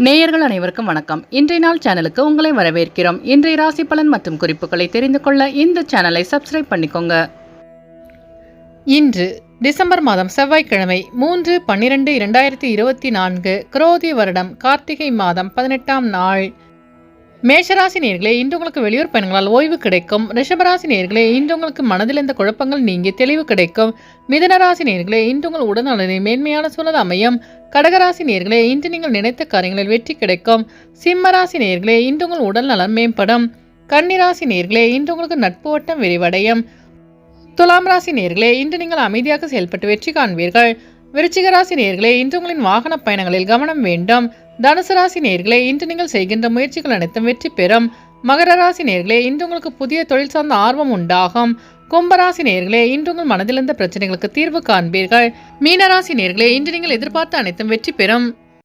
நேயர்கள் அனைவருக்கும் வணக்கம். இன்றைய நாள் சேனலுக்கு உங்களை வரவேற்கிறோம். இன்றைய ராசி பலன் மற்றும் குறிப்புகளை தெரிந்து கொள்ள இந்த சேனலை சப்ஸ்கிரைப் பண்ணிக்கோங்க. இன்று டிசம்பர் மாதம் செவ்வாய்க்கிழமை 3/12/2024 குரோதி வருடம் கார்த்திகை மாதம் 18ஆம் நாள். மேஷராசி நேயர்களே, இன்று உங்களுக்கு வெளியூர் பயணங்களால் ஓய்வு கிடைக்கும். ரிஷபராசி நேயர்களே, இன்று உங்களுக்கு மனதில் இந்த குழப்பங்கள் நீங்கி தெளிவு கிடைக்கும். மிதுனராசி நேயர்களே, இன்று உங்கள் உடல்நலனில் மேன்மையான சூழல் அமையும். கடகராசி நேயர்களே, இன்று நீங்கள் நினைத்த காரியங்களில் வெற்றி கிடைக்கும். சிம்மராசி நேயர்களே, இன்று உங்கள் உடல் நலம் மேம்படும். கன்னிராசி நேயர்களே, இன்று உங்களுக்கு நட்பு வட்டம் விரிவடையும். துலாம் ராசி நேயர்களே, இன்று நீங்கள் அமைதியாக செயல்பட்டு வெற்றி காண்பீர்கள். விருச்சிக ராசி நேயர்களே, இன்று உங்களின் வாகன பயணங்களில் கவனம் வேண்டும். தனுசு ராசி நேயர்களே, இன்று நீங்கள் செய்கின்ற முயற்சிகள் அனைத்தும் வெற்றி பெறும். மகர ராசி நேயர்களே, இன்று உங்களுக்கு புதிய தொழில் சார்ந்த ஆர்வம் உண்டாகும். கும்பராசி நேயர்களே, இன்று உங்கள் மனதில் இருந்த பிரச்சனைகளுக்கு தீர்வு காண்பீர்கள். மீனராசி நேயர்களே, இன்று நீங்கள் எதிர்பார்த்த அனைத்தும் வெற்றி பெறும்.